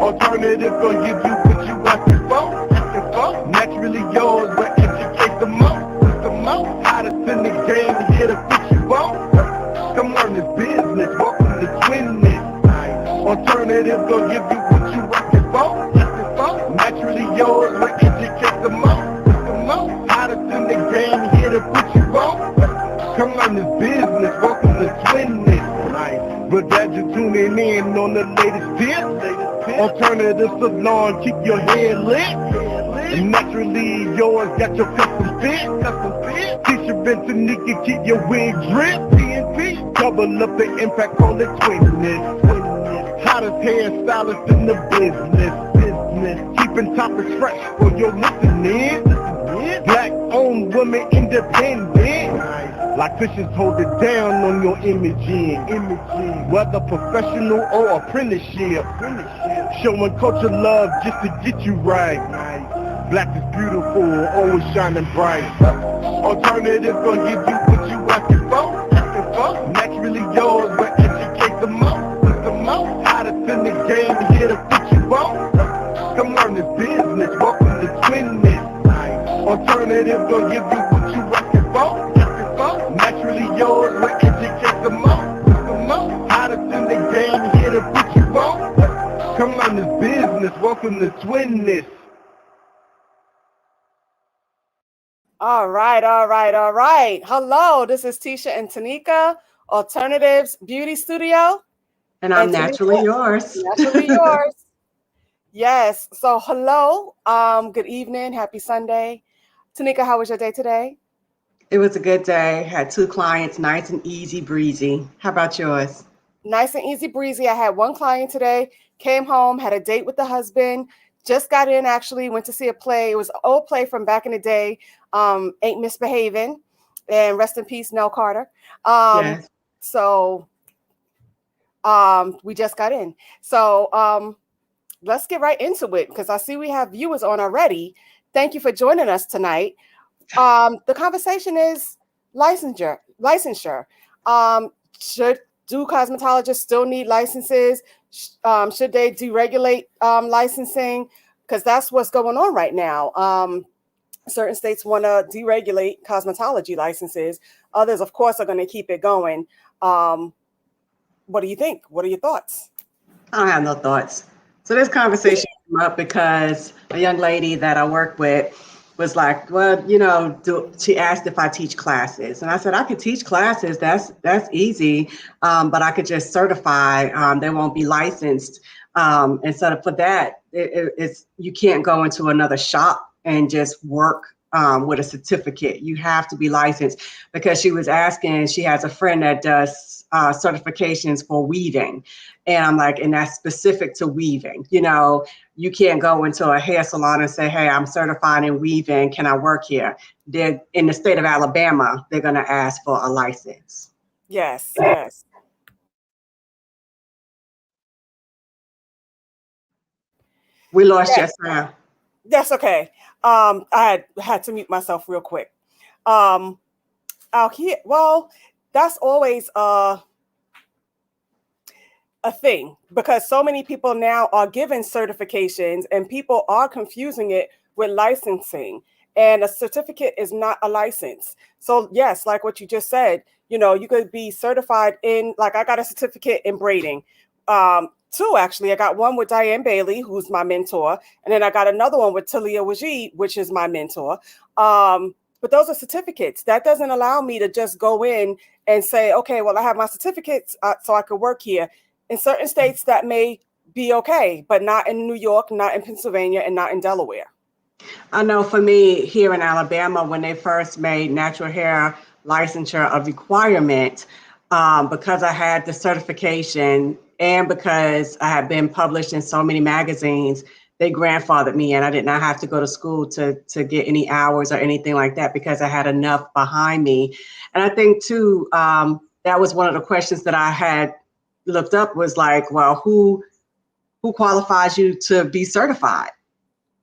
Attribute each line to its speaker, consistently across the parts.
Speaker 1: Alternative gonna give you what you asking for. Naturally yours, but educate the most. Hottest in the game, here to put you on. Come learn this business, welcome to Twinness. Alternative gonna give you what you asking for. Naturally yours, but educate the most. Hottest in the game, here to put you on. Come learn this business, welcome to Twinness. But glad you're tuning in on the latest tips. Alternative salon, keep your head lit. Naturally yours, got your custom fit. Teacher Ben Tanika, keep your wig drip. Double up the impact, call it Twinness. Hottest hairstylist in the business. Keeping topics fresh for your listening. Black owned woman independent. Like fishes hold it down on your imaging. Whether professional or apprenticeship. Showing culture love just to get you right. Black is beautiful, always shining bright. Alternative gonna give you what you asking for. Naturally yours, but educate the most. Hottest in the game, here to put you on. Come learn this business, welcome to Twinness. Alternative gonna give you what you asking for. Naturally yours, but educate the most. Hottest in the game, here to put you on. Come learn this business, welcome to Twinness.
Speaker 2: All right. Hello, this is Tisha and Tanika, Alternatives Beauty Studio.
Speaker 3: And I'm naturally yours.
Speaker 2: Naturally yours. Yes. So hello. Good evening. Happy Sunday. Tanika, how was your day today?
Speaker 3: It was a good day. Had 2 clients, nice and easy breezy. How about yours?
Speaker 2: Nice and easy breezy. I had 1 client today, came home, had a date with the husband, just got in actually, went to see a play. It was an old play from back in the day, Ain't Misbehaving, and rest in peace, Nell Carter.
Speaker 3: Yes.
Speaker 2: So we just got in. So let's get right into it because I see we have viewers on already. Thank you for joining us tonight. The conversation is licensure. Do cosmetologists still need licenses? Should they deregulate licensing? Because that's what's going on right now. Certain states want to deregulate cosmetology licenses. Others, of course, are going to keep it going. What do you think? What are your thoughts?
Speaker 3: I don't have no thoughts. So this conversation came up because a young lady that I work with was like, well, she asked if I teach classes. And I said, I could teach classes. That's easy. But I could just certify. They won't be licensed. And so for that, it's you can't go into another shop and just work with a certificate. You have to be licensed because she was asking, she has a friend that does certifications for weaving. And I'm like, and that's specific to weaving. You can't go into a hair salon and say, hey, I'm certified in weaving. Can I work here? They're in the state of Alabama, they're going to ask for a license.
Speaker 2: Yes.
Speaker 3: We lost your sound.
Speaker 2: That's okay. I had to mute myself real quick. Out here, well, that's always a thing because so many people now are given certifications and people are confusing it with licensing, and a certificate is not a license. So yes, like what you just said, you could be certified in, like I got a certificate in braiding. 2 actually. I got one with Diane Bailey, who's my mentor, and then I got another one with Talia Wajid, which is my mentor. But those are certificates. That doesn't allow me to just go in and say, okay, well, I have my certificates, so I could work here. In certain states, that may be okay, but not in New York, not in Pennsylvania, and not in Delaware.
Speaker 3: I know for me here in Alabama, when they first made natural hair licensure a requirement, because I had the certification and because I had been published in so many magazines, they grandfathered me in. I did not have to go to school to get any hours or anything like that because I had enough behind me. And I think too, that was one of the questions that I had looked up was like, well, who qualifies you to be certified?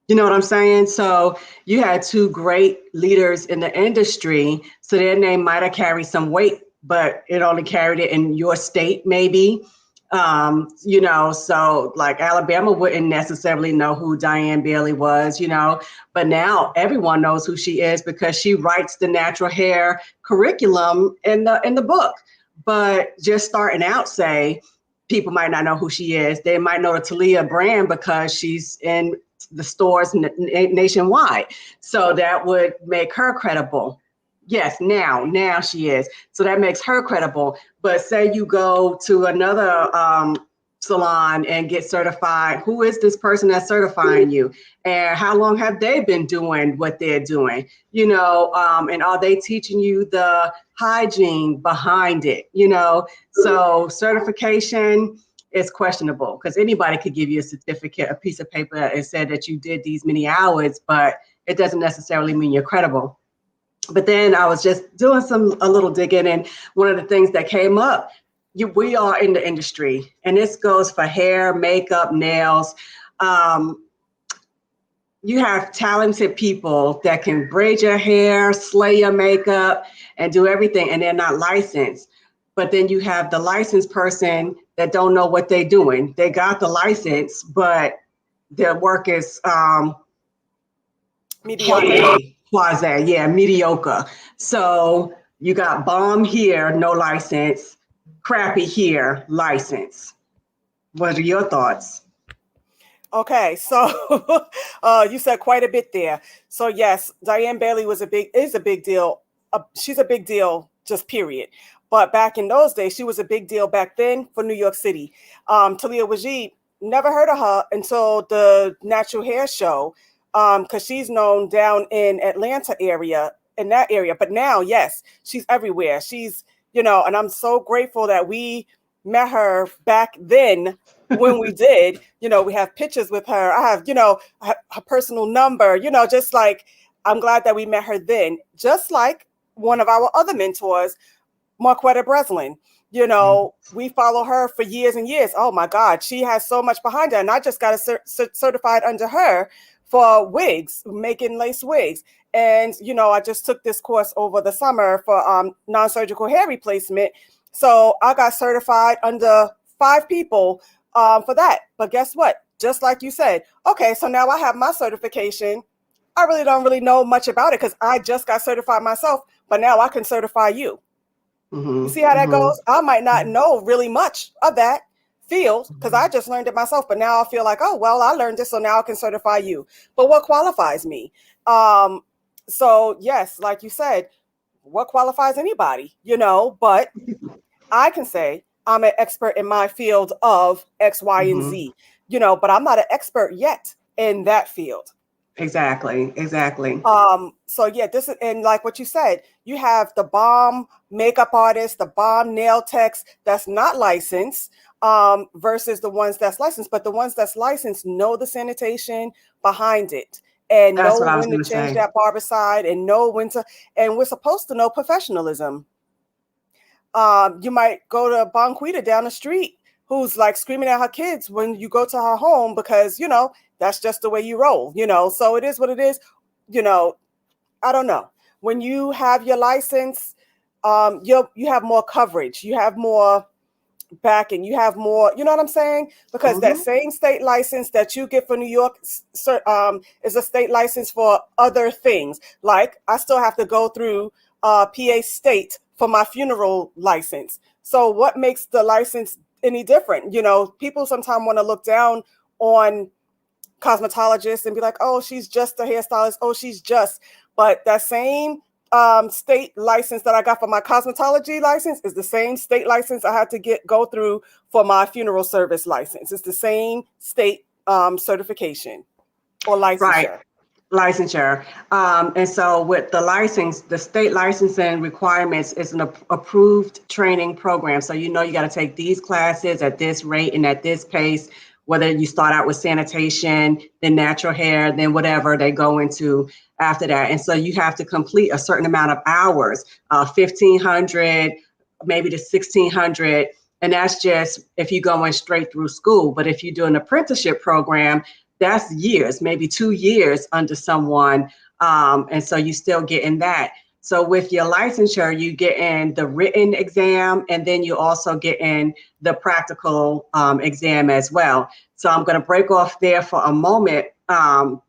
Speaker 3: You know what I'm saying? So you had 2 great leaders in the industry. So their name might have carried some weight, but it only carried it in your state maybe. You know, so like Alabama wouldn't necessarily know who Diane Bailey was, you know, but now everyone knows who she is because she writes the natural hair curriculum in the book. But just starting out, say, people might not know who she is. They might know the Talia brand because she's in the stores nationwide. So that would make her credible. Yes, now she is. So that makes her credible. But say you go to another salon and get certified. Who is this person that's certifying you? And how long have they been doing what they're doing? You know, and are they teaching you the hygiene behind it? You know, so certification is questionable because anybody could give you a certificate, a piece of paper, and said that you did these many hours, but it doesn't necessarily mean you're credible. But then I was just doing a little digging, and one of the things that came up, we are in the industry, and this goes for hair, makeup, nails. Um, you have talented people that can braid your hair, slay your makeup, and do everything, and they're not licensed. But then you have the licensed person that don't know what they're doing. They got the license, but their work is
Speaker 2: Mediocre.
Speaker 3: quasi, yeah, mediocre. So you got bomb here, no license, crappy here, license. What are your thoughts?
Speaker 2: Okay, so you said quite a bit there. So yes, Diane Bailey is a big deal. She's a big deal, just period. But back in those days, she was a big deal back then for New York City. Talia Wajid, never heard of her until the Natural Hair Show, because she's known down in Atlanta area, in that area. But now, yes, she's everywhere. She's, and I'm so grateful that we met her back then when we did. We have pictures with her. I have, her personal number, just like, I'm glad that we met her then. Just like one of our other mentors, Marquetta Breslin. We follow her for years and years. Oh my God, she has so much behind her. And I just got certified under her for wigs, making lace wigs. And, I just took this course over the summer for non-surgical hair replacement. So I got certified under 5 people for that. But guess what? Just like you said, okay, so now I have my certification. I really don't know much about it because I just got certified myself, but now I can certify you. You see how that goes? I might not know really much of that field because I just learned it myself, but now I feel like, oh, well, I learned this, so now I can certify you. But what qualifies me? So yes, like you said, what qualifies anybody, but I can say I'm an expert in my field of X, Y, and Z, but I'm not an expert yet in that field.
Speaker 3: Exactly.
Speaker 2: So yeah, this is, and like what you said, you have the bomb makeup artists, the bomb nail techs that's not licensed, versus the ones that's licensed. But the ones that's licensed know the sanitation behind it and
Speaker 3: That's
Speaker 2: know
Speaker 3: what I was
Speaker 2: when to
Speaker 3: going to
Speaker 2: change
Speaker 3: say.
Speaker 2: that barbicide and know when to, and we're supposed to know professionalism. You might go to Bonquita down the street who's like screaming at her kids when you go to her home because, that's just the way you roll, so it is what it is. I don't know. When you have your license, you have more coverage, you have more backing, you have more, you know what I'm saying? Because that same state license that you get for New York is a state license for other things. Like I still have to go through PA state for my funeral license. So what makes the license any different? People sometimes want to look down on cosmetologists and be like, oh, she's just a hairstylist. Oh, she's just, but that same state license that I got for my cosmetology license is the same state license I had to go through for my funeral service license. It's the same state certification or licensure.
Speaker 3: Right. Licensure. And so with the license, the state licensing requirements is an approved training program. So you got to take these classes at this rate and at this pace, whether you start out with sanitation, then natural hair, then whatever they go into after that. And so you have to complete a certain amount of hours, 1,500, maybe to 1,600. And that's just if you're going straight through school. But if you do an apprenticeship program, that's years, maybe 2 years under someone. And so you still getting that. So with your licensure, you get in the written exam, and then you also get in the practical exam as well. So I'm going to break off there for a moment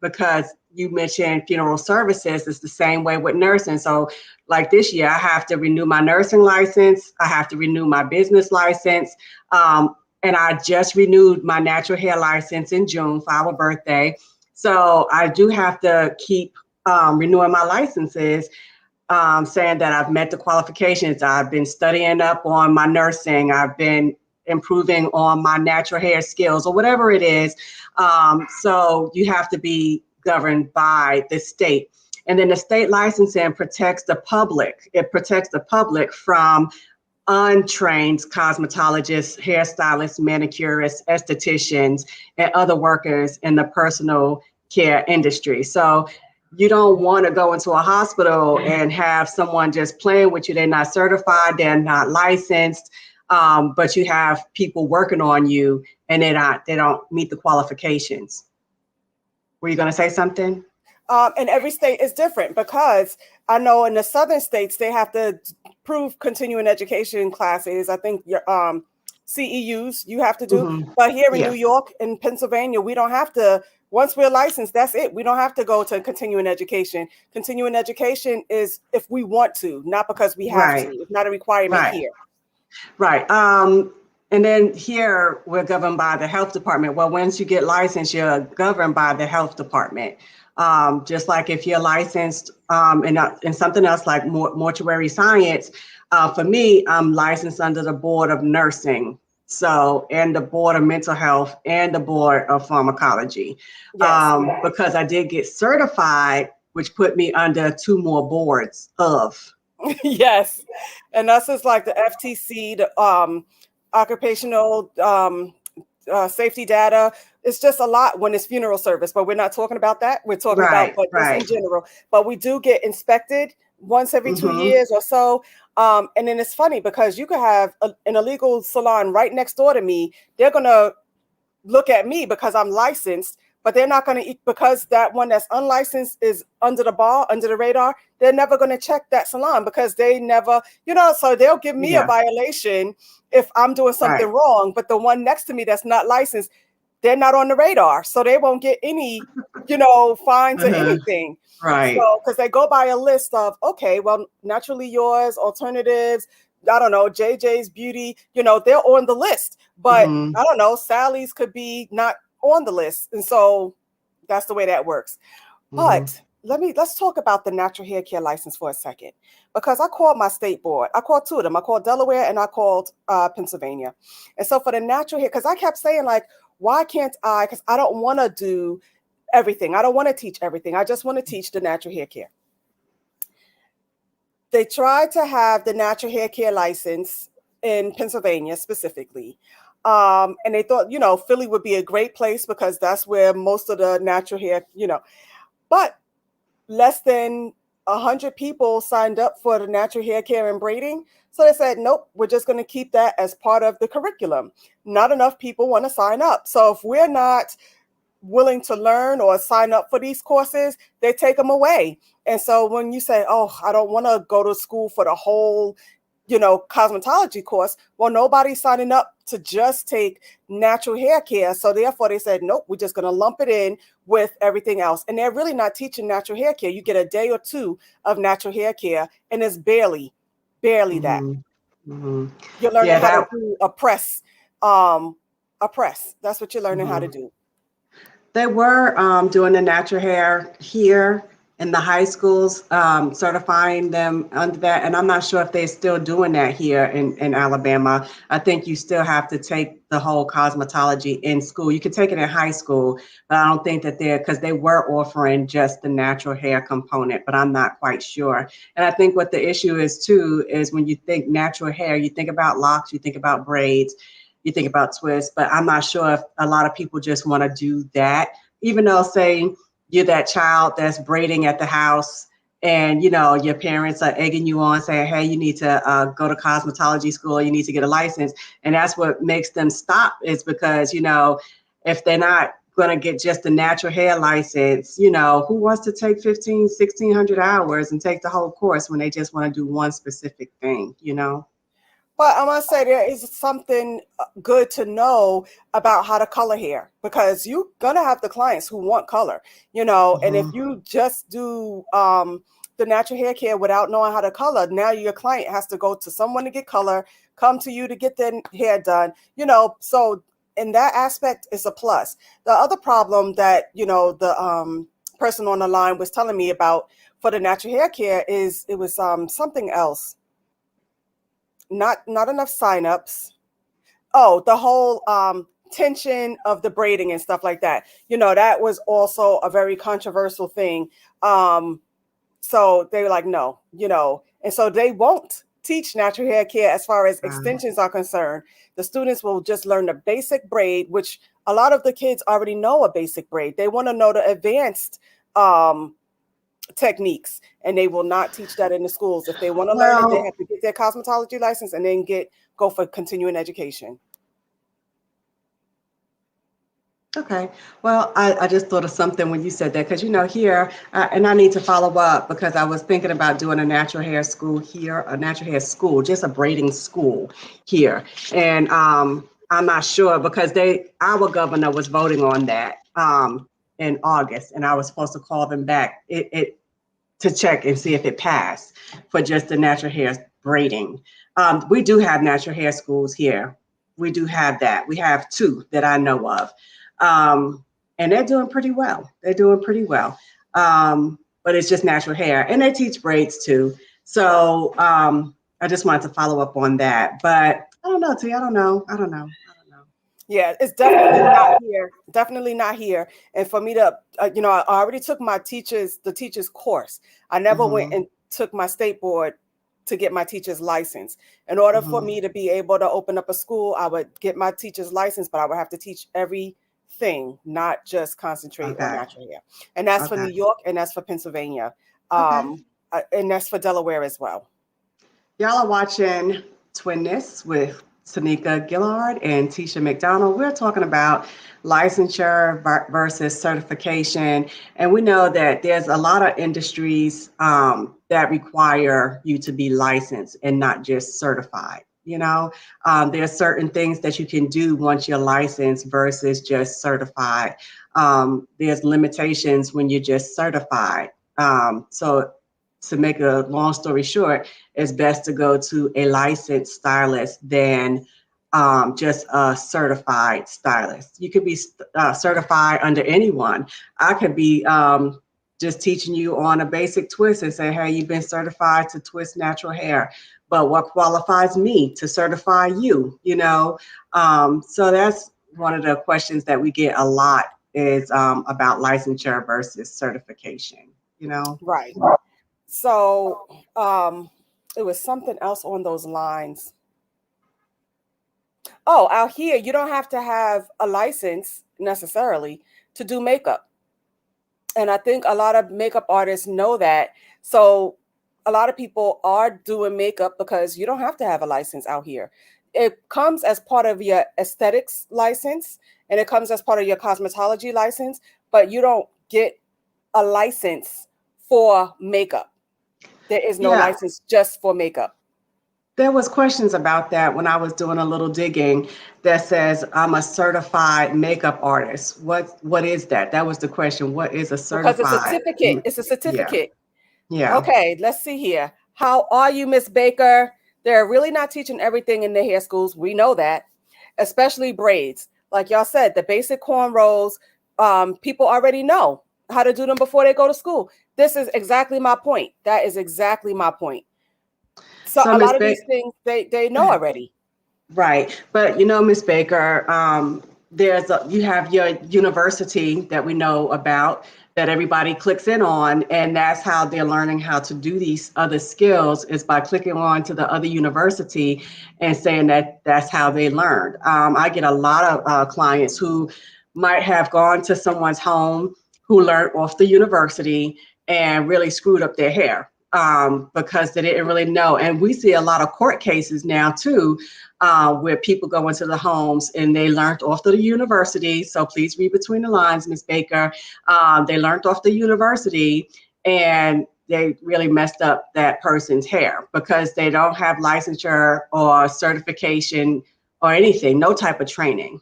Speaker 3: because you mentioned funeral services. It's the same way with nursing. So like this year, I have to renew my nursing license. I have to renew my business license. And I just renewed my natural hair license in June for our birthday. So I do have to keep renewing my licenses, saying that I've met the qualifications. I've been studying up on my nursing. I've been improving on my natural hair skills or whatever it is. So you have to be governed by the state. And then the state licensing protects the public. It protects the public from untrained cosmetologists, hairstylists, manicurists, estheticians, and other workers in the personal care industry. So you don't want to go into a hospital and have someone just playing with you. They're not certified, they're not licensed, but you have people working on you and they don't meet the qualifications. Were you going to say something?
Speaker 2: And every state is different, because I know in the southern states, they have to prove continuing education classes. I think your CEUs you have to do.
Speaker 3: Mm-hmm.
Speaker 2: But here in
Speaker 3: Yeah.
Speaker 2: New York and Pennsylvania, we don't have to. Once we're licensed, that's it. We don't have to go to continuing education. Continuing education is if we want to, not because we have
Speaker 3: Right.
Speaker 2: to. It's not a requirement
Speaker 3: Right.
Speaker 2: here.
Speaker 3: Right. And then here we're governed by the health department. Well, once you get licensed, you're governed by the health department. Just like if you're licensed in something else like mortuary science, for me, I'm licensed under the Board of Nursing. So, and the Board of Mental Health and the Board of Pharmacology.
Speaker 2: Yes.
Speaker 3: Because I did get certified, which put me under 2 more boards of.
Speaker 2: Yes. And that's just like the FTC, the occupational safety data. It's just a lot when it's funeral service, but we're not talking about that. We're talking about but just in general. But we do get inspected once every 2 years or so. And then it's funny because you could have an illegal salon right next door to me. They're going to look at me because I'm licensed, but they're not going to, because that one that's unlicensed is under the bar, under the radar. They're never going to check that salon because they never, so they'll give me a violation if I'm doing something wrong. But the one next to me that's not licensed, they're not on the radar. So they won't get any, fines or anything.
Speaker 3: Right.
Speaker 2: So, because they go by a list of, okay, well, Naturally Yours, alternatives, I don't know, JJ's Beauty, they're on the list. But I don't know, Sally's could be not on the list. And so that's the way that works. But let's talk about the natural hair care license for a second, because I called my state board. I called 2 of them. I called Delaware and I called Pennsylvania. And so for the natural hair, because I kept saying like, why can't I? Because I don't want to do everything. I don't want to teach everything. I just want to teach the natural hair care. They tried to have the natural hair care license in Pennsylvania specifically. And they thought, Philly would be a great place because that's where most of the natural hair, but less than 100 people signed up for the natural hair care and braiding. So they said, nope, we're just going to keep that as part of the curriculum. Not enough people want to sign up. So if we're not willing to learn or sign up for these courses, they take them away. And so when you say, oh, I don't want to go to school for the whole, cosmetology course, well, nobody's signing up to just take natural hair care. So therefore they said, nope, we're just going to lump it in with everything else. And they're really not teaching natural hair care. You get a day or 2 of natural hair care, and it's barely that. You're learning how to do a press. That's what you're learning how to do.
Speaker 3: They were doing the natural hair here in the high schools, certifying them under that. And I'm not sure if they're still doing that here in Alabama. I think you still have to take the whole cosmetology in school. You can take it in high school, but I don't think that because they were offering just the natural hair component, but I'm not quite sure. And I think what the issue is too, is when you think natural hair, you think about locks, you think about braids, you think about twists, but I'm not sure if a lot of people just want to do that, even though say you're that child that's braiding at the house and, your parents are egging you on saying, hey, you need to go to cosmetology school, you need to get a license. And that's what makes them stop, is because, if they're not going to get just a natural hair license. You know, who wants to take 1,600 hours and take the whole course when they just want to do one specific thing, you know?
Speaker 2: But I must say there is something good to know about how to color hair, because you're gonna have the clients who want color, and if
Speaker 3: Hmm.
Speaker 2: you just do the natural hair care without knowing how to color, now your client has to go to someone to get color, come to you to get their hair done, so in that aspect it's a plus. The other problem that, the person on the line was telling me about for the natural hair care is it was something else. Not enough signups. Oh, the whole tension of the braiding and stuff like that. That was also a very controversial thing. So they were like, no, and so they won't teach natural hair care as far as extensions are concerned. The students will just learn the basic braid, which a lot of the kids already know a basic braid. They want to know the advanced techniques, and they will not teach that in the schools. If they want to learn it, they
Speaker 3: Well,
Speaker 2: have to get their cosmetology license and then go for continuing education.
Speaker 3: okay. Well, I just thought of something when you said that, because here, and I need to follow up because I was thinking about doing a natural hair school here, a natural hair school, just a braiding school here. And I'm not sure because our governor was voting on that in August, and I was supposed to call them back to check and see if it passed for just the natural hair braiding. We do have natural hair schools here. We do have that. We have two that I know of. And they're doing pretty well. They're doing pretty well. But it's just natural hair, and they teach braids too. So I just wanted to follow up on that. But I don't know, T. I don't know. I don't know. I don't know.
Speaker 2: Yeah, it's definitely not here. Definitely not here. And for me to, I already took the teacher's course. I never went
Speaker 3: Mm-hmm.
Speaker 2: and took my state board to get my teacher's license. In order for
Speaker 3: Mm-hmm.
Speaker 2: me to be able to open up a school, I would get my teacher's license, but I would have to teach everything, not just concentrate on
Speaker 3: Okay.
Speaker 2: natural hair. And that's for
Speaker 3: Okay.
Speaker 2: New York, and that's for Pennsylvania,
Speaker 3: Okay.
Speaker 2: and that's for Delaware as well.
Speaker 3: Y'all are watching Twinness with Tanika Gillard and Tisha McDonald. We're talking about licensure versus certification. And we know that there's a lot of industries that require you to be licensed and not just certified. There's certain things that you can do once you're licensed versus just certified. There's limitations when you're just certified. So to make a long story short, it's best to go to a licensed stylist than just a certified stylist. You could be certified under anyone. I could be just teaching you on a basic twist and say, hey, you've been certified to twist natural hair, but what qualifies me to certify you, So that's one of the questions that we get a lot is about licensure versus certification.
Speaker 2: Right. So it was something else on those lines. Oh, out here, you don't have to have a license necessarily to do makeup. And I think a lot of makeup artists know that. So a lot of people are doing makeup because you don't have to have a license out here. It comes as part of your aesthetics license, and it comes as part of your cosmetology license, but you don't get a license for makeup. There is no
Speaker 3: Yeah.
Speaker 2: license just for makeup.
Speaker 3: There was questions about that when I was doing a little digging that says I'm a certified makeup artist. What is that? That was the question. What is a
Speaker 2: Because it's a
Speaker 3: certified?
Speaker 2: certificate. It's a
Speaker 3: Yeah.
Speaker 2: certificate.
Speaker 3: Yeah.
Speaker 2: Okay, let's see here. How are you, Miss Baker? They're really not teaching everything in the hair schools. We know that, especially braids. Like y'all said, the basic cornrows, people already know how to do them before they go to school. This is exactly my point. That is exactly my point. So
Speaker 3: So
Speaker 2: a
Speaker 3: Miss
Speaker 2: lot of
Speaker 3: Baker,
Speaker 2: these things they know already.
Speaker 3: right. But Miss Baker, you have your university that we know about that everybody clicks in on, and that's how they're learning how to do these other skills is by clicking on to the other university and saying that that's how they learned. I get a lot of clients who might have gone to someone's home who learned off the university and really screwed up their hair. because they didn't really know. And we see a lot of court cases now too, where people go into the homes and they learned off the university. So please read between the lines, Ms. Baker. They learned off the university and they really messed up that person's hair because they don't have licensure or certification or anything, no type of training.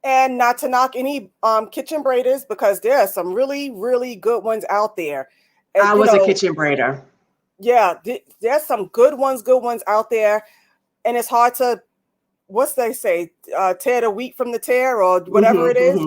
Speaker 2: And not to knock any kitchen braiders, because there are some really, really good ones out there. And,
Speaker 3: I was a kitchen braider.
Speaker 2: Yeah, there's some good ones out there. And it's hard to, what's they say, tear the wheat from the tear or whatever it is.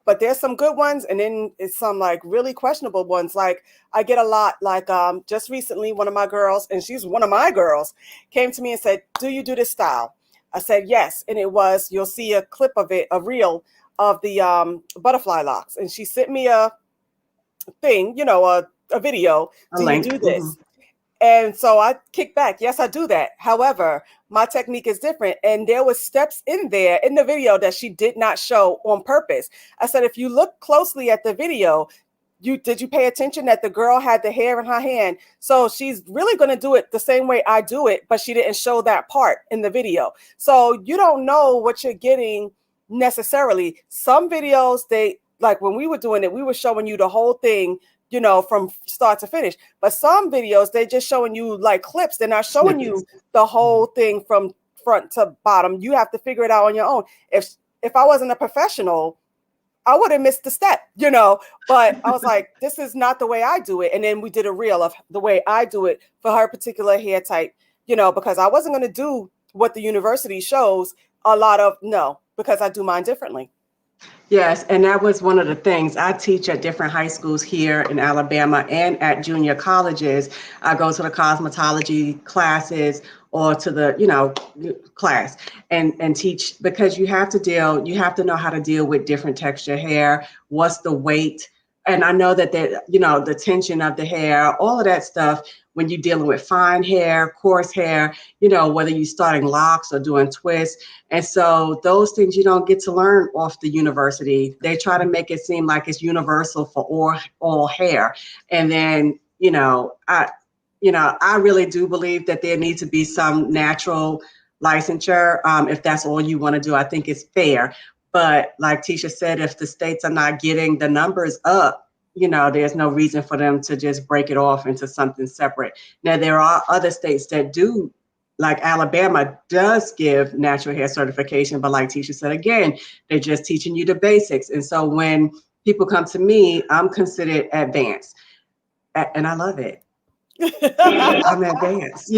Speaker 2: But there's some good ones, and then it's some like really questionable ones. Like I get a lot, like just recently, one of my girls, and she's one of my girls, came to me and said, "Do you do this style?" I said, "Yes." And it was, you'll see a clip of it, a reel of the butterfly locks. And she sent me a thing, a video. Do you do this? And so I kicked back. Yes, I do that. However, my technique is different. And there was steps in there in the video that she did not show on purpose. I said, if you look closely at the video, did you pay attention that the girl had the hair in her hand? So she's really going to do it the same way I do it, but she didn't show that part in the video. So you don't know what you're getting necessarily. Some videos, like when we were doing it, we were showing you the whole thing, from start to finish. But some videos, they're just showing you like clips. They're not showing you the whole thing from front to bottom. You have to figure it out on your own. If I wasn't a professional, I would have missed the step, but I was like, this is not the way I do it. And then we did a reel of the way I do it for her particular hair type, because I wasn't going to do what the university shows because I do mine differently.
Speaker 3: Yes, and that was one of the things. I teach at different high schools here in Alabama and at junior colleges. I go to the cosmetology classes or to the, class and teach, because you have to know how to deal with different texture hair, what's the weight. And I know that the tension of the hair, all of that stuff, when you're dealing with fine hair, coarse hair, whether you're starting locks or doing twists. And so those things you don't get to learn off the university. They try to make it seem like it's universal for all hair. And then, I really do believe that there needs to be some natural licensure. If that's all you want to do, I think it's fair. But like Tisha said, if the states are not getting the numbers up, there's no reason for them to just break it off into something separate. Now, there are other states that do, like Alabama does give natural hair certification, but like Tisha said, again, they're just teaching you the basics. And so when people come to me, I'm considered advanced, and I love it. I'm advanced,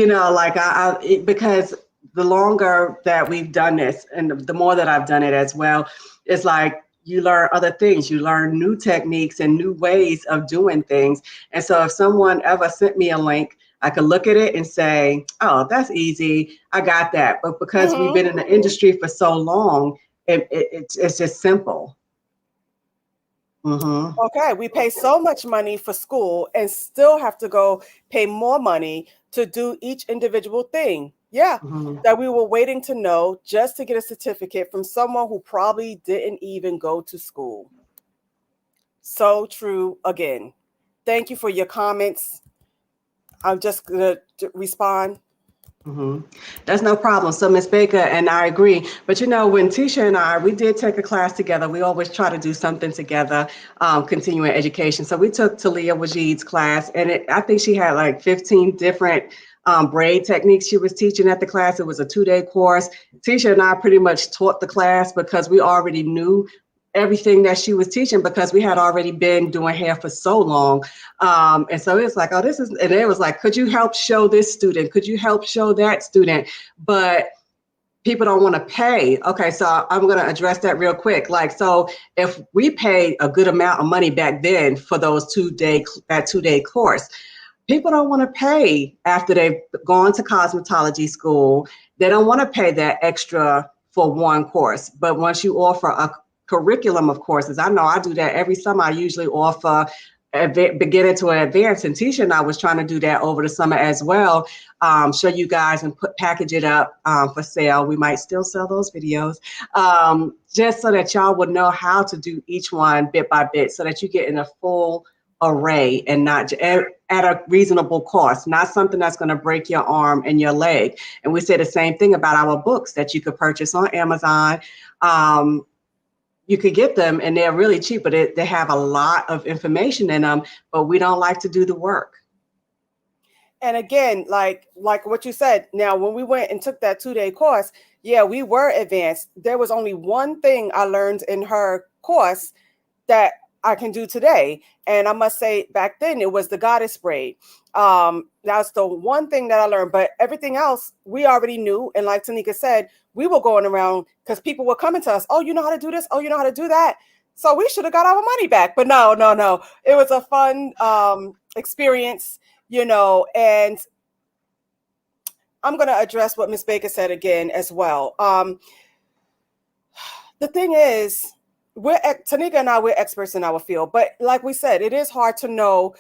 Speaker 3: because the longer that we've done this and the more that I've done it as well, it's like you learn other things. You learn new techniques and new ways of doing things. And so if someone ever sent me a link, I could look at it and say, oh, that's easy. I got that. But because we've been in the industry for so long, it's just simple.
Speaker 2: Okay, we pay so much money for school and still have to go pay more money to do each individual thing. Yeah, that we were waiting to know just to get a certificate from someone who probably didn't even go to school. So true again. Thank you for your comments. I'm just going to respond.
Speaker 3: That's no problem. So Ms. Baker, and I agree. But when Tisha and we did take a class together, we always try to do something together, continuing education. So we took Talia Wajid's class, and I think she had like 15 different braid techniques she was teaching at the class. It was a 2-day course. Tisha and I pretty much taught the class because we already knew everything that she was teaching, because we had already been doing hair for so long. And so it's like, and it was like, could you help show this student? Could you help show that student? But people don't want to pay. Okay, so I'm going to address that real quick. So if we paid a good amount of money back then for that 2-day course, people don't want to pay after they've gone to cosmetology school. They don't want to pay that extra for one course. But once you offer a curriculum of courses, I know I do that every summer. I usually offer beginning to advanced, and Tisha and I was trying to do that over the summer as well. Show you guys and package it up for sale. We might still sell those videos, just so that y'all would know how to do each one bit by bit, so that you get in a full array and not at a reasonable cost, not something that's going to break your arm and your leg. And we say the same thing about our books that you could purchase on Amazon. You could get them and they're really cheap, but they have a lot of information in them, but we don't like to do the work.
Speaker 2: And again, like what you said, now when we went and took that 2-day course, yeah, we were advanced. There was only one thing I learned in her course that I can do today. And I must say back then it was the goddess braid. That's the one thing that I learned, but everything else we already knew. And like Tanika said, we were going around because people were coming to us. Oh, you know how to do this? Oh, you know how to do that? So we should have got our money back. But no. It was a fun experience, and I'm going to address what Ms. Baker said again as well. The thing is, Tanika and I, we're experts in our field, but like we said, it is hard to know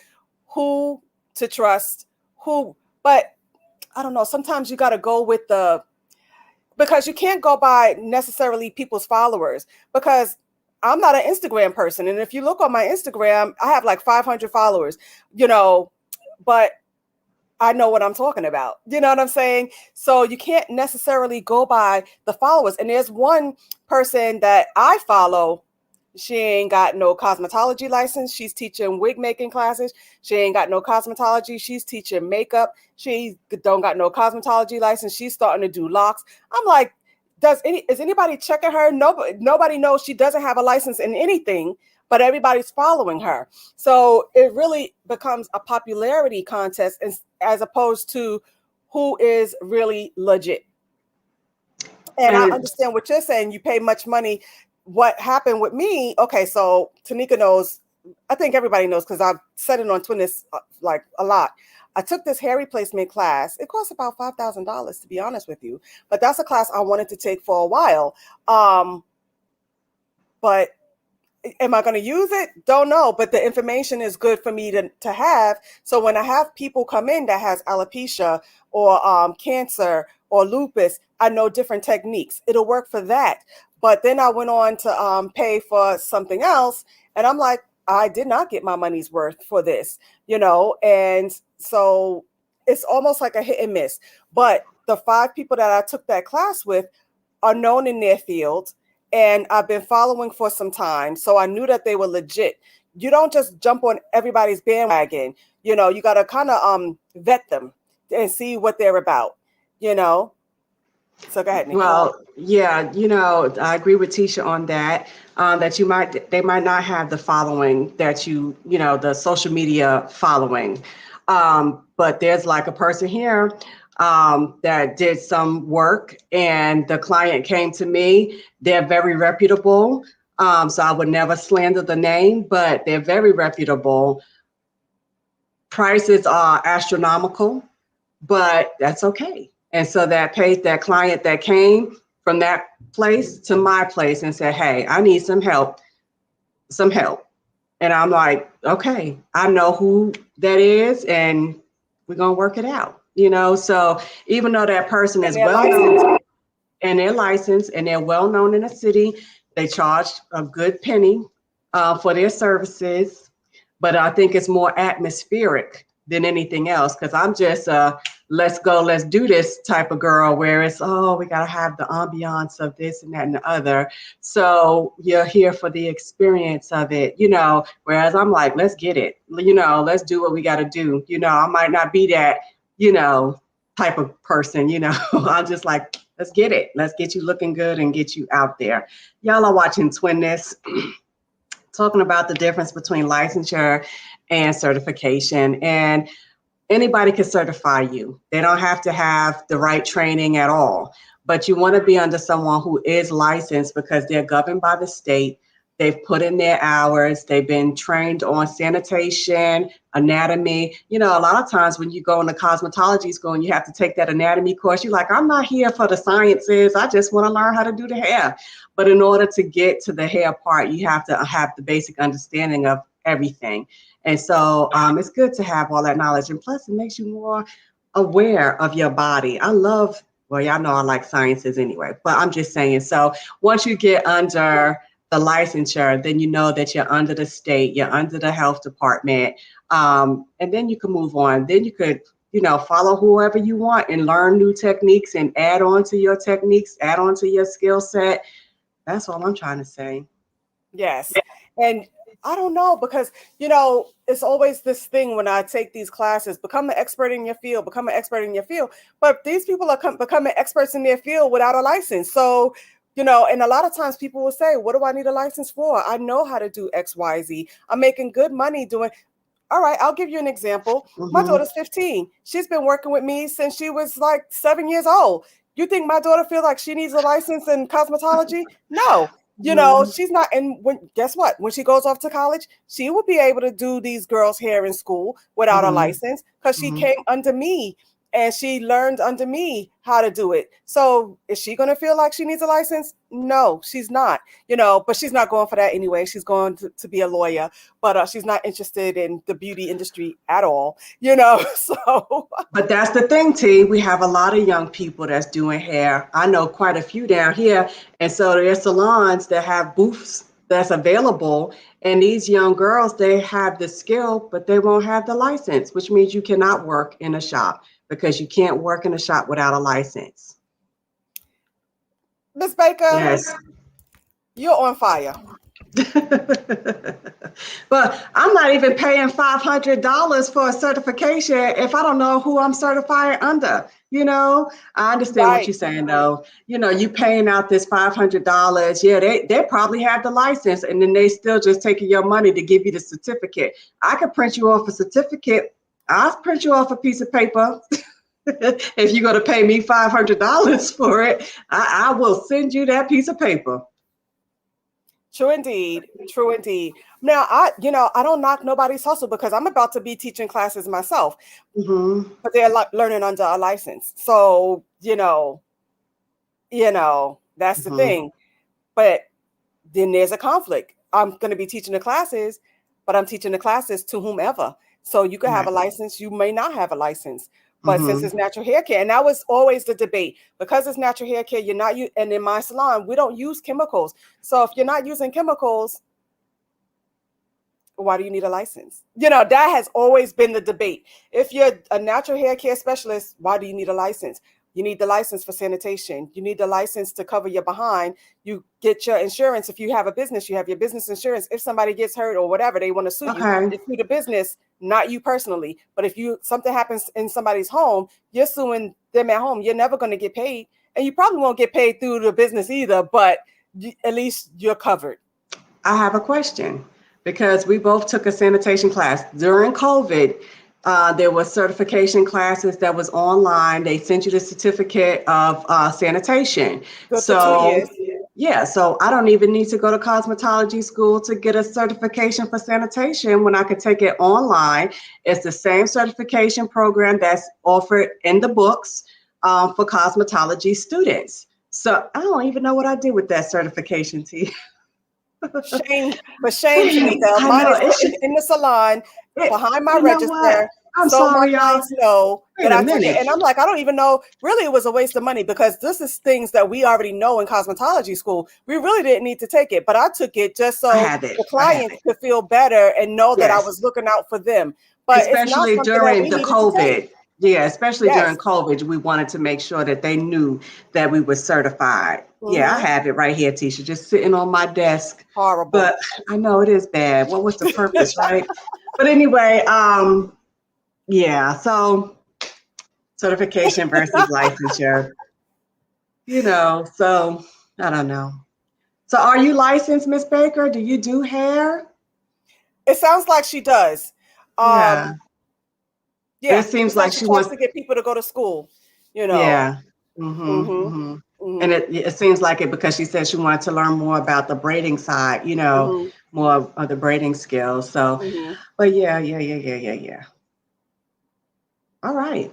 Speaker 2: who to trust, but I don't know, sometimes you got to go with because you can't go by necessarily people's followers, because I'm not an Instagram person. And if you look on my Instagram, I have like 500 followers, but I know what I'm talking about. You know what I'm saying? So you can't necessarily go by the followers. And there's one person that I follow. She ain't got no cosmetology license. She's teaching wig making classes. She ain't got no cosmetology. She's teaching makeup. She don't got no cosmetology license. She's starting to do locks. I'm like, is anybody checking her? Nobody knows she doesn't have a license in anything, but everybody's following her. So it really becomes a popularity contest as opposed to who is really legit. And I understand what you're saying. You pay much money. What happened with me? Okay, so Tanika knows. I think everybody knows because I've said it on Twitter like a lot. I took this hair replacement class. It cost about $5,000 to be honest with you, but that's a class I wanted to take for a while. But am I going to use it? Don't know, but the information is good for me to have. So when I have people come in that has alopecia or cancer or lupus, I know different techniques. It'll work for that. But then I went on to pay for something else, and I'm like, I did not get my money's worth for this, and so it's almost like a hit and miss. But the 5 people that I took that class with are known in their field, and I've been following for some time, so I knew that they were legit. You don't just jump on everybody's bandwagon. You got to kind of vet them and see what they're about, So go ahead, Nicole.
Speaker 3: Well, yeah, I agree with Tisha on that. That they might not have the following that the social media following. But there's like a person here that did some work, and the client came to me. They're very reputable. So I would never slander the name, but they're very reputable. Prices are astronomical, but that's okay. And so that client that came from that place to my place and said, hey, I need some help. And I'm like, okay, I know who that is, and we're going to work it out, So even though that person is well known and they're licensed and they're well known in the city, they charge a good penny for their services. But I think it's more atmospheric than anything else, because I'm just let's go, let's do this type of girl, where it's, we got to have the ambiance of this and that and the other. So you're here for the experience of it, whereas I'm like, let's get it, let's do what we got to do. I might not be that, type of person, I'm just like, let's get it. Let's get you looking good and get you out there. Y'all are watching Twinness, talking about the difference between licensure and certification. And anybody can certify you. They don't have to have the right training at all, but you want to be under someone who is licensed because they're governed by the state. They've put in their hours. They've been trained on sanitation, anatomy. A lot of times when you go into cosmetology school and you have to take that anatomy course, you're like, I'm not here for the sciences. I just want to learn how to do the hair. But in order to get to the hair part, you have to have the basic understanding of everything. And so it's good to have all that knowledge. And plus, it makes you more aware of your body. Well, y'all know I like sciences anyway, but I'm just saying. So once you get under the licensure, then you know that you're under the state, you're under the health department, and then you can move on. Then you could, follow whoever you want and learn new techniques and add on to your techniques, add on to your skill set. That's all I'm trying to say.
Speaker 2: Yes. And I don't know because, it's always this thing when I take these classes, become an expert in your field, become an expert in your field. But these people are becoming experts in their field without a license. So, and a lot of times people will say, what do I need a license for? I know how to do X, Y, Z. I'm making good money doing. All right, I'll give you an example. My
Speaker 3: Mm-hmm.
Speaker 2: daughter's 15. She's been working with me since she was like 7 years old. You think my daughter feels like she needs a license in cosmetology? No.
Speaker 3: Mm-hmm.
Speaker 2: She's not. And guess what? When she goes off to college, she will be able to do these girls' hair in school without a
Speaker 3: Mm-hmm.
Speaker 2: license because she
Speaker 3: Mm-hmm.
Speaker 2: came under me and she learned under me how to do it. So is she going to feel like she needs a license? No, she's not. But she's not going for that anyway. She's going to be a lawyer, but she's not interested in the beauty industry at all. So
Speaker 3: But that's the thing, T. We have a lot of young people that's doing hair. I know quite a few down here. And so there's salons that have booths that's available. And these young girls, they have the skill, but they won't have the license, which means you cannot work in a shop because you can't work in a shop without a license.
Speaker 2: Miss Baker,
Speaker 3: Yes.
Speaker 2: you're on fire.
Speaker 3: But I'm not even paying $500 for a certification if I don't know who I'm certifying under. I understand what
Speaker 2: Right.
Speaker 3: you're saying though. You paying out this $500. Yeah, they probably have the license and then they still just taking your money to give you the certificate. I could print you off a certificate. I'll print you off a piece of paper. If you're going to pay me $500 for it, I will send you that piece of paper.
Speaker 2: True indeed. True indeed. Now, I don't knock nobody's hustle because I'm about to be teaching classes myself,
Speaker 3: Mm-hmm.
Speaker 2: but they're learning under a license. So, that's the
Speaker 3: Mm-hmm.
Speaker 2: thing. But then there's a conflict. I'm going to be teaching the classes, but I'm teaching the classes to whomever. So you could have a
Speaker 3: Right.
Speaker 2: license, you may not have a license. But since
Speaker 3: Mm-hmm.
Speaker 2: it's natural hair care, and that was always the debate, because it's natural hair care, you're not and in my salon, we don't use chemicals. So if you're not using chemicals, why do you need a license? That has always been the debate. If you're a natural hair care specialist, why do you need a license? You need the license for sanitation. You need the license to cover your behind. You get your insurance. If you have a business, you have your business insurance. If somebody gets hurt or whatever, they want to sue you.
Speaker 3: Okay.
Speaker 2: It's through the business, not you personally. But if something happens in somebody's home, you're suing them at home. You're never going to get paid. And you probably won't get paid through the business either, but at least you're covered.
Speaker 3: I have a question because we both took a sanitation class during COVID. There were certification classes that was online. They sent you the certificate of sanitation.
Speaker 2: Good for 2 years.
Speaker 3: So yeah, so I don't even need to go to cosmetology school to get a certification for sanitation when I could take it online. It's the same certification program that's offered in the books for cosmetology students. So I don't even know what I did with that certification, T.
Speaker 2: Shame, but shame, Tamika.
Speaker 3: I
Speaker 2: Mine
Speaker 3: know
Speaker 2: is
Speaker 3: it should.
Speaker 2: sitting in the salon behind my
Speaker 3: You know what?
Speaker 2: register.
Speaker 3: I'm
Speaker 2: So my
Speaker 3: sorry, y'all.
Speaker 2: clients know
Speaker 3: Wait
Speaker 2: that
Speaker 3: a
Speaker 2: I took it.
Speaker 3: minute.
Speaker 2: And I'm like, I don't even know. Really, it was a waste of money because this is things that we already know in cosmetology school. We really didn't need to take it, but I took it just
Speaker 3: I
Speaker 2: so
Speaker 3: have it.
Speaker 2: the
Speaker 3: I have
Speaker 2: clients
Speaker 3: it.
Speaker 2: could feel better and know that I
Speaker 3: Yes.
Speaker 2: was looking out for them. But it's not
Speaker 3: Especially
Speaker 2: something that
Speaker 3: during
Speaker 2: we
Speaker 3: the
Speaker 2: needed to take.
Speaker 3: COVID. Yeah, especially during
Speaker 2: Yes.
Speaker 3: COVID, we wanted to make sure that they knew that we were certified. Yeah, I
Speaker 2: Mm-hmm.
Speaker 3: have it right here, Tisha, just sitting on my desk.
Speaker 2: Horrible.
Speaker 3: But I know it is bad. What was the purpose, right? But anyway, yeah, so certification versus licensure, so I don't know. So are you licensed, Miss Baker? Do you do hair?
Speaker 2: It sounds like she does.
Speaker 3: Yeah.
Speaker 2: Um,
Speaker 3: It
Speaker 2: yeah, she
Speaker 3: seems
Speaker 2: said
Speaker 3: like
Speaker 2: she
Speaker 3: she
Speaker 2: tries
Speaker 3: wants,
Speaker 2: to get people to go to school, you know.
Speaker 3: yeah. Mm-hmm.
Speaker 2: Mm-hmm.
Speaker 3: Mm-hmm. And
Speaker 2: Mm-hmm.
Speaker 3: it seems like it because she said she wanted to learn more about the braiding side,
Speaker 2: Mm-hmm.
Speaker 3: more of the braiding skills. So,
Speaker 2: Mm-hmm.
Speaker 3: but yeah, yeah, yeah, yeah, yeah, yeah. All right.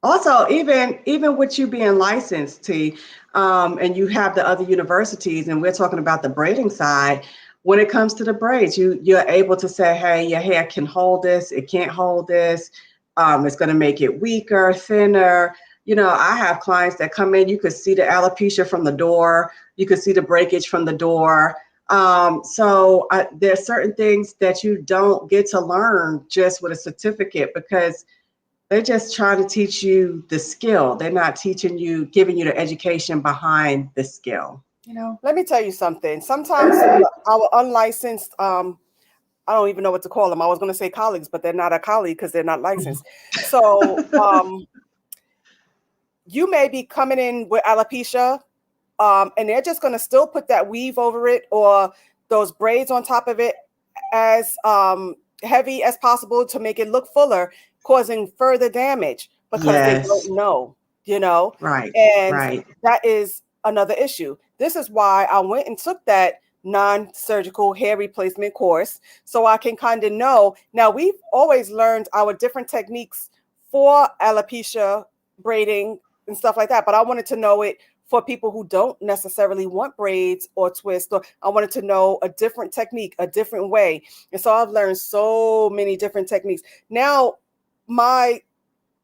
Speaker 3: Also, even with you being licensed, T, and you have the other universities, and we're talking about the braiding side. When it comes to the braids, you're able to say, hey, your hair can hold this, it can't hold this. It's going to make it weaker, thinner. I have clients that come in. You could see the alopecia from the door. You could see the breakage from the door. There's certain things that you don't get to learn just with a certificate, because they're just trying to teach you the skill. They're not teaching you, giving you the education behind the skill. You know.
Speaker 2: Let me tell you something. Sometimes our unlicensed, I don't even know what to call them. I was going to say colleagues, but they're not a colleague because they're not licensed. So you may be coming in with alopecia, and they're just going to still put that weave over it or those braids on top of it as heavy as possible to make it look fuller, causing further damage because they
Speaker 3: Yes.
Speaker 2: don't know, you know?
Speaker 3: Right.
Speaker 2: And
Speaker 3: Right.
Speaker 2: that is another issue. This is why I went and took that non-surgical hair replacement course so I can kind of know. Now, we've always learned our different techniques for alopecia braiding and stuff like that, but I wanted to know it for people who don't necessarily want braids or twists, or I wanted to know a different technique, a different way. And so I've learned so many different techniques. Now, my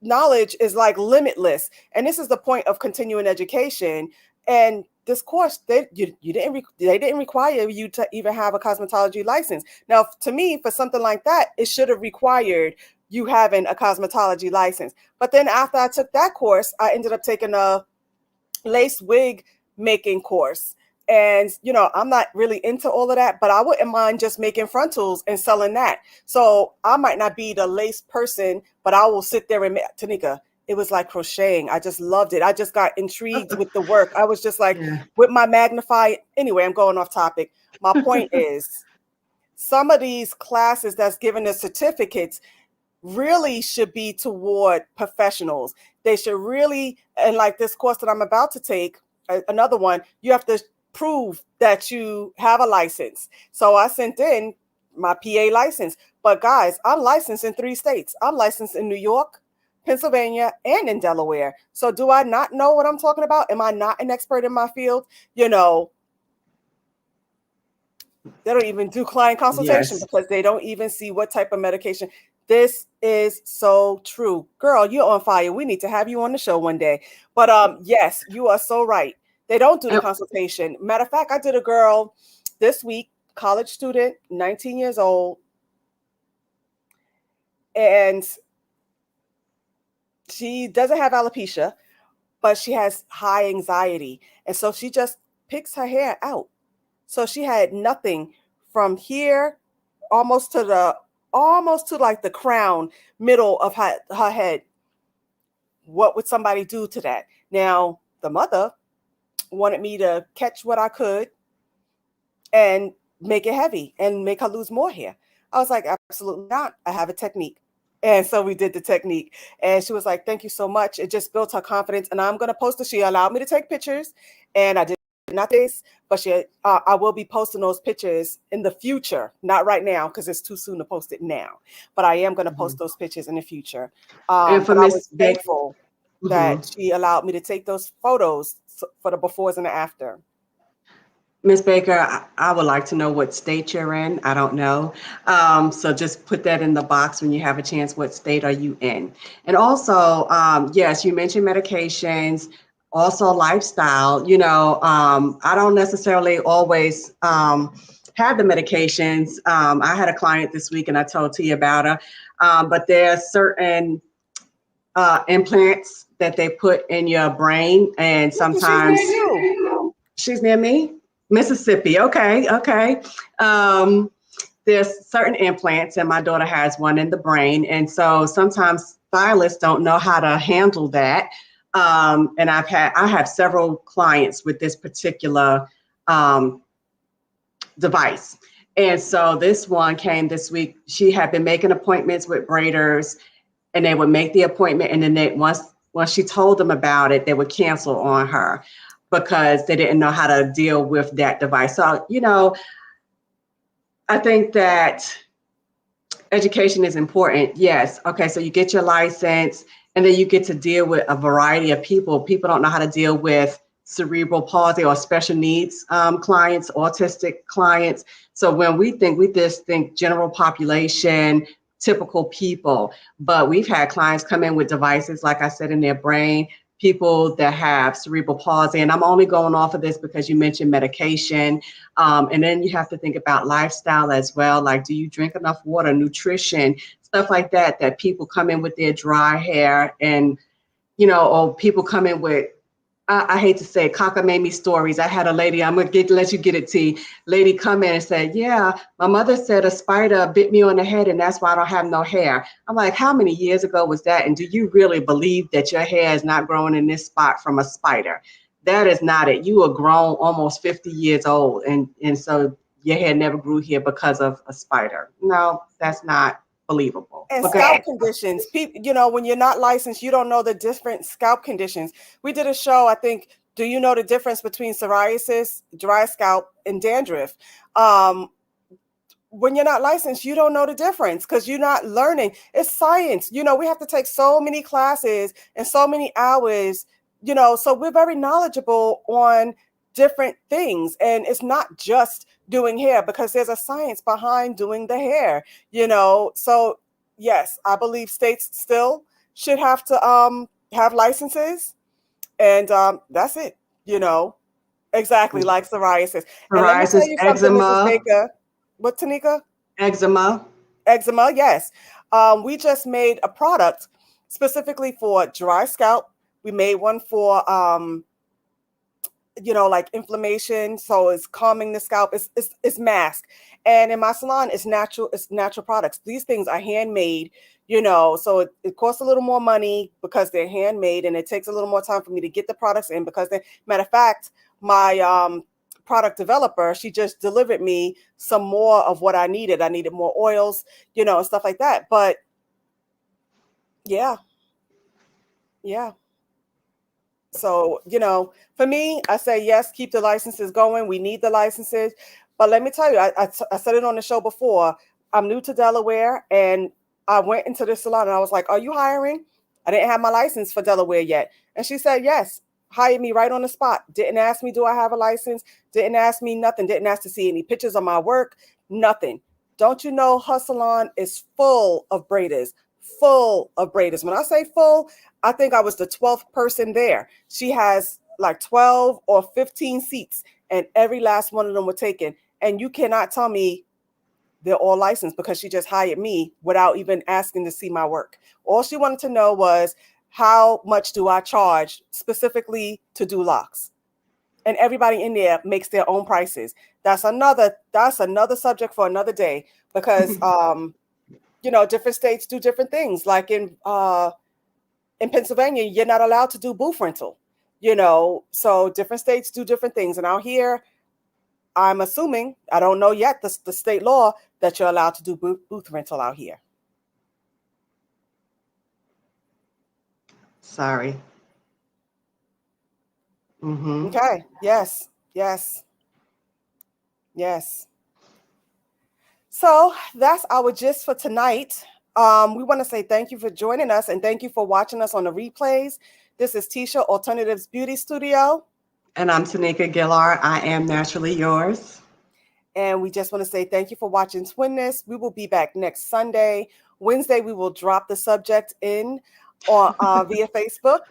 Speaker 2: knowledge is like limitless. And this is the point of continuing education. And this course, they didn't require you to even have a cosmetology license. Now, to me, for something like that, it should have required you having a cosmetology license. But then after I took that course, I ended up taking a lace wig making course. And, you know, I'm not really into all of that, but I wouldn't mind just making frontals and selling that. So I might not be the lace person, but I will sit there and make, Tanika, it was like crocheting. I just loved it. I just got intrigued with the work. I was just like,
Speaker 3: Yeah.
Speaker 2: with my magnify. Anyway, I'm going off topic. My point is, some of these classes that's given the certificates really should be toward professionals. They should really, and like this course that I'm about to take, another one, you have to prove that you have a license. So I sent in my PA license. But guys, I'm licensed in 3 states. I'm licensed in New York, Pennsylvania, and in Delaware. So do I not know what I'm talking about? Am I not an expert in my field? You know, they don't even do client consultation
Speaker 3: Yes.
Speaker 2: because they don't even see what type of medication. This is so true. Girl, you're on fire. We need to have you on the show one day. But yes, you are so right. They don't do the consultation. Matter of fact, I did a girl this week, college student, 19 years old, and she doesn't have alopecia, but she has high anxiety. And so she just picks her hair out. So she had nothing from here almost to like the crown middle of her head. What would somebody do to that? Now, the mother wanted me to catch what I could and make it heavy and make her lose more hair. I was like, absolutely not. I have a technique. And so we did the technique. And she was like, thank you so much. It just built her confidence. And I'm going to post it. She allowed me to take pictures. And I did not this, but I will be posting those pictures in the future. Not right now, because it's too soon to post it now. But I am going to post those pictures in the future.
Speaker 3: And for
Speaker 2: But I
Speaker 3: Miss
Speaker 2: was thankful that
Speaker 3: Mhm.
Speaker 2: she allowed me to take those photos for the befores and the after.
Speaker 3: Miss Baker, I would like to know what state you're in. I don't know. So just put that in the box when you have a chance. What state are you in? And also, yes, you mentioned medications, also lifestyle. You know, I don't necessarily always have the medications. I had a client this week and I told T about her, but there are certain implants that they put in your brain, and
Speaker 2: She's near
Speaker 3: sometimes
Speaker 2: you.
Speaker 3: she's near me. Mississippi. Okay. Okay. Um, there's certain implants, and my daughter has one in the brain. And so sometimes stylists don't know how to handle that. And I have several clients with this particular device. And so this one came this week. She had been making appointments with braiders, and they would make the appointment, and then once she told them about it, they would cancel on her because they didn't know how to deal with that device. So, you know, I think that education is important. Yes. Okay. So you get your license, and then you get to deal with a variety of people. People don't know how to deal with cerebral palsy or special needs clients, autistic clients. So when we just think general population, typical people, but we've had clients come in with devices, like I said, in their brain, people that have cerebral palsy. And I'm only going off of this because you mentioned medication. And then you have to think about lifestyle as well. Like, do you drink enough water, nutrition, stuff like that, that people come in with their dry hair and, or people come in with, I hate to say it, cockamamie stories. I had a lady, I'm going to let you get it, T. Lady come in and said, yeah, my mother said a spider bit me on the head and that's why I don't have no hair. I'm like, how many years ago was that? And do you really believe that your hair is not growing in this spot from a spider? That is not it. You are grown almost 50 years old. And so your hair never grew here because of a spider. No, that's not believable.
Speaker 2: And
Speaker 3: Okay.
Speaker 2: scalp conditions. People, when you're not licensed, you don't know the different scalp conditions. We did a show, I think, do you know the difference between psoriasis, dry scalp, and dandruff? When you're not licensed, you don't know the difference because you're not learning. It's science. We have to take so many classes and so many hours, so we're very knowledgeable on different things. And it's not just doing hair because there's a science behind doing the hair, So yes, I believe states still should have to have licenses. And that's it, exactly like psoriasis. And let me tell
Speaker 3: Psoriasis,
Speaker 2: you something, Mrs.
Speaker 3: eczema,
Speaker 2: Baker. What, Tanika?
Speaker 3: eczema.
Speaker 2: Eczema, yes. We just made a product specifically for dry scalp. We made one for like inflammation, so it's calming the scalp. It's mask, and in my salon, it's natural products. These things are handmade, so it costs a little more money because they're handmade, and it takes a little more time for me to get the products in. Because matter of fact, my product developer, she just delivered me some more of what I needed. I needed more oils, and stuff like that. But yeah. So, for me, I say, yes, keep the licenses going. We need the licenses. But let me tell you, I said it on the show before. I'm new to Delaware, and I went into the salon and I was like, are you hiring? I didn't have my license for Delaware yet. And she said, yes, hired me right on the spot. Didn't ask me, do I have a license? Didn't ask me nothing. Didn't ask to see any pictures of my work. Nothing. Don't you know her salon is full of braiders, full of braiders. When I say full, I think I was the 12th person there. She has like 12 or 15 seats, and every last one of them were taken. And you cannot tell me they're all licensed because she just hired me without even asking to see my work. All she wanted to know was, how much do I charge specifically to do locks? And everybody in there makes their own prices. That's another subject for another day, because different states do different things. Like in Pennsylvania, you're not allowed to do booth rental, so different states do different things. And out here, I'm assuming, I don't know yet, the state law, that you're allowed to do booth rental out here.
Speaker 3: Sorry. Mm-hmm.
Speaker 2: Okay. Yes. So that's our gist for tonight. We want to say thank you for joining us, and thank you for watching us on the replays. This is Tisha, Alternatives Beauty Studio.
Speaker 3: And I'm Tanika Gillard. I am naturally yours.
Speaker 2: And we just want to say thank you for watching Twinness. We will be back next Sunday. Wednesday, we will drop the subject in on via Facebook.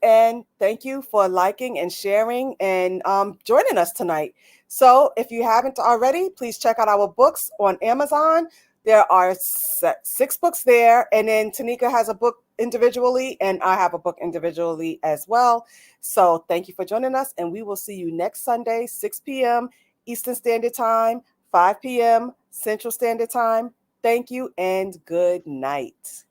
Speaker 2: And thank you for liking and sharing and joining us tonight. So if you haven't already, please check out our books on Amazon. There are 6 books there. And then Tanika has a book individually, and I have a book individually as well. So thank you for joining us. And we will see you next Sunday, 6 p.m. Eastern Standard Time, 5 p.m. Central Standard Time. Thank you and good night.